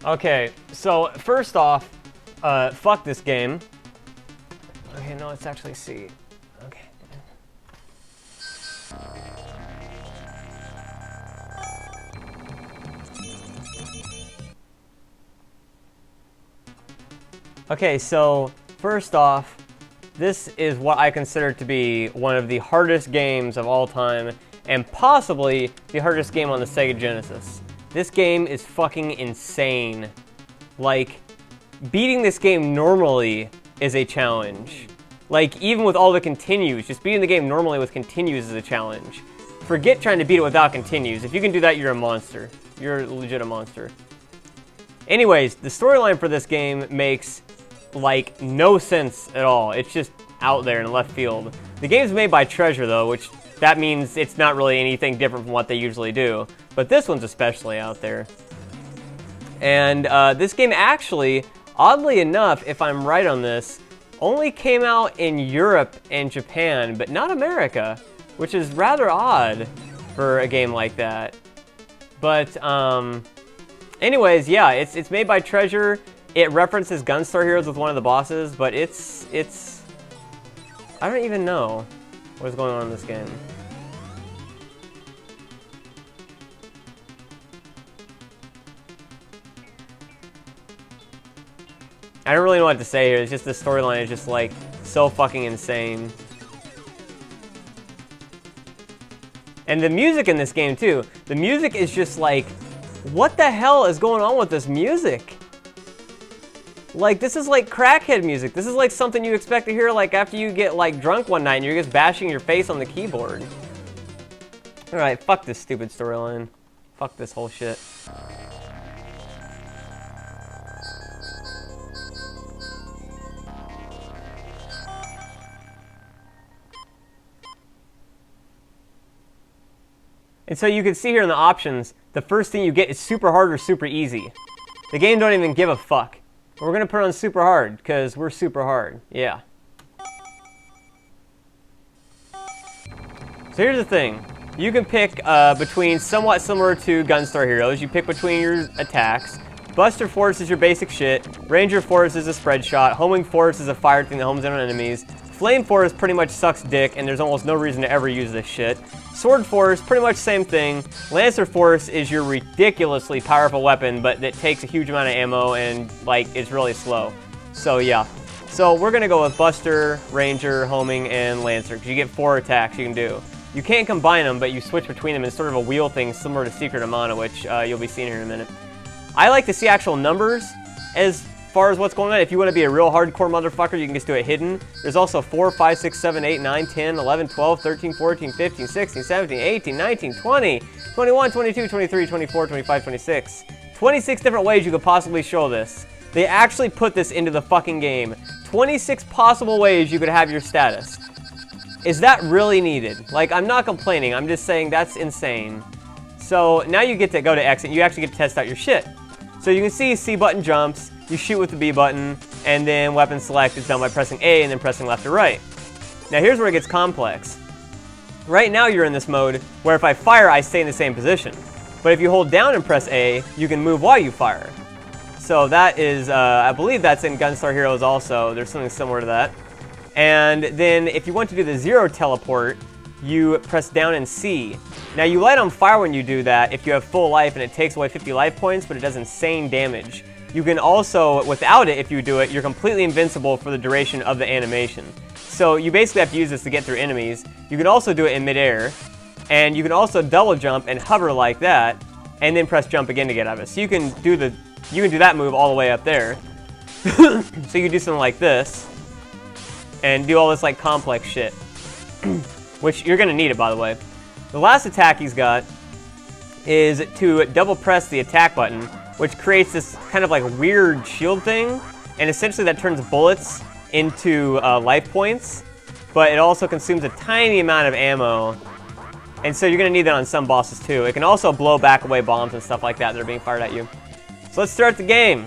Okay, so first off, fuck this game. Okay, no, let's actually see. Okay. Okay, so first off, this is what I consider to be one of the hardest games of all time, and possibly the hardest game on the Sega Genesis. This game is fucking insane. Like, beating this game normally is a challenge. Like, even with all the continues, just beating the game normally with continues is a challenge. Forget trying to beat it without continues. If you can do that, you're a monster. You're legit a monster. Anyways, the storyline for this game makes, like, no sense at all. It's just out there in left field. The game's made by Treasure, though, which that means it's not really anything different from what they usually do. But this one's especially out there. And this game actually, oddly enough, if I'm right on this, only came out in Europe and Japan, but not America, which is rather odd for a game like that. But anyways, yeah, it's made by Treasure. It references Gunstar Heroes with one of the bosses, but it's I don't even know what's going on in this game. I don't really know what to say here. It's just the storyline is just like so fucking insane. And the music in this game too. The music is just like, what the hell is going on with this music? Like, this is like crackhead music. This is like something you expect to hear like after you get like drunk one night and you're just bashing your face on the keyboard. Alright, fuck this stupid storyline. Fuck this whole shit. And so you can see here in the options, the first thing you get is super hard or super easy. The game don't even give a fuck. We're gonna put on super hard, because we're super hard. Yeah. So here's the thing. You can pick between somewhat similar to Gunstar Heroes. You pick between your attacks. Buster Force is your basic shit. Ranger Force is a spread shot. Homing Force is a fire thing that homes in on enemies. Flame Force pretty much sucks dick, and there's almost no reason to ever use this shit. Sword Force, pretty much same thing. Lancer Force is your ridiculously powerful weapon, but that takes a huge amount of ammo and, like, it's really slow. So, yeah. So, we're gonna go with Buster, Ranger, Homing, and Lancer, because you get 4 attacks you can do. You can't combine them, but you switch between them in sort of a wheel thing similar to Secret of Mana, which you'll be seeing here in a minute. I like to see actual numbers as far as what's going on. If you want to be a real hardcore motherfucker, you can just do it hidden. There's also 4, 5, 6, 7, 8, 9, 10, 11, 12, 13, 14, 15, 16, 17, 18, 19, 20, 21, 22, 23, 24, 25, 26. 26 different ways you could possibly show this. They actually put this into the fucking game. 26 possible ways you could have your status. Is that really needed? Like, I'm not complaining. I'm just saying that's insane. So now you get to go to exit. You actually get to test out your shit. So you can see C button jumps. You shoot with the B button, and then weapon select is done by pressing A and then pressing left or right. Now here's where it gets complex. Right now you're in this mode where if I fire, I stay in the same position. But if you hold down and press A, you can move while you fire. So that is, I believe that's in Gunstar Heroes also. There's something similar to that. And then if you want to do the zero teleport, you press down and C. Now you light on fire when you do that if you have full life, and it takes away 50 life points, but it does insane damage. You can also, without it, if you do it, you're completely invincible for the duration of the animation. So you basically have to use this to get through enemies. You can also do it in midair, and you can also double jump and hover like that, and then press jump again to get out of it. So you can do that move all the way up there. So you can do something like this, and do all this like complex shit, which you're gonna need it, by the way. The last attack he's got is to double press the attack button, which creates this kind of like weird shield thing, and essentially that turns bullets into life points, but it also consumes a tiny amount of ammo, and so you're gonna need that on some bosses too. It can also blow back away bombs and stuff like that that are being fired at you. So let's start the game.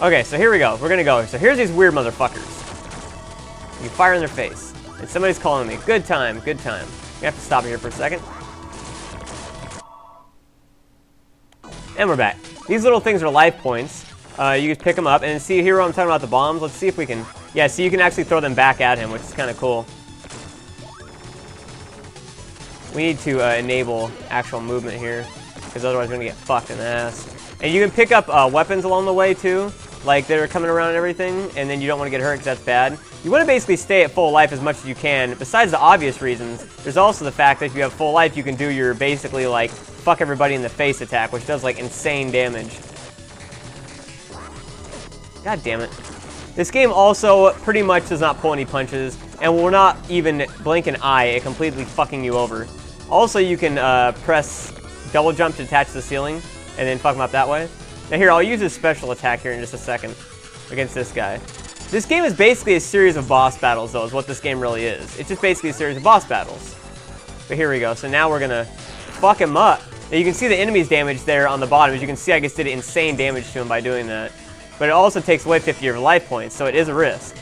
Okay, so here we go. We're gonna go. So here's these weird motherfuckers. You fire in their face. And somebody's calling me. Good time, good time. You have to stop here for a second. And we're back. These little things are life points. You just pick them up, and see here where I'm talking about the bombs? Let's see if we can... Yeah, so you can actually throw them back at him, which is kind of cool. We need to enable actual movement here, because otherwise we're going to get fucked in the ass. And you can pick up weapons along the way, too, like that are coming around and everything, and then you don't want to get hurt because that's bad. You want to basically stay at full life as much as you can. Besides the obvious reasons, there's also the fact that if you have full life, you can do your basically, like, fuck everybody in the face attack, which does, like, insane damage. God damn it. This game also pretty much does not pull any punches, and will not even blink an eye at completely fucking you over. Also, you can press double jump to attach to the ceiling, and then fuck him up that way. Now here, I'll use his special attack here in just a second against this guy. This game is basically a series of boss battles, though, is what this game really is. It's just basically a series of boss battles. But here we go. So now we're gonna fuck him up. Now you can see the enemy's damage there on the bottom. As you can see, I just did insane damage to him by doing that. But it also takes away 50 of your life points, so it is a risk.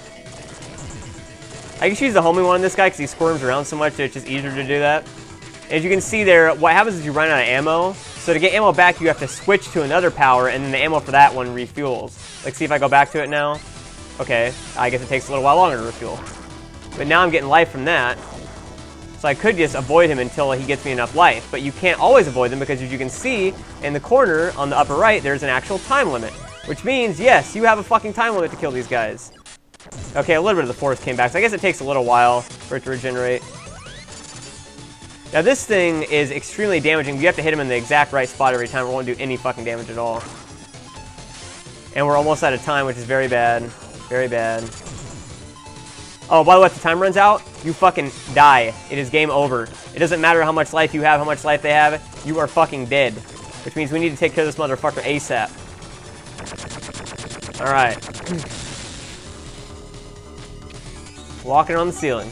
I can choose the homing one on this guy because he squirms around so much that it's just easier to do that. As you can see there, what happens is you run out of ammo. So to get ammo back, you have to switch to another power, and then the ammo for that one refuels. Like, see if I go back to it now. Okay, I guess it takes a little while longer to refuel. But now I'm getting life from that. So I could just avoid him until he gets me enough life. But you can't always avoid them because, as you can see, in the corner on the upper right, there's an actual time limit. Which means, yes, you have a fucking time limit to kill these guys. Okay, a little bit of the force came back, so I guess it takes a little while for it to regenerate. Now this thing is extremely damaging. You have to hit him in the exact right spot every time. It won't do any fucking damage at all. And we're almost out of time, which is very bad. Very bad. Oh, by the way, if the time runs out, you fucking die. It is game over. It doesn't matter how much life you have, how much life they have. You are fucking dead. Which means we need to take care of this motherfucker ASAP. Alright. Walking on the ceiling.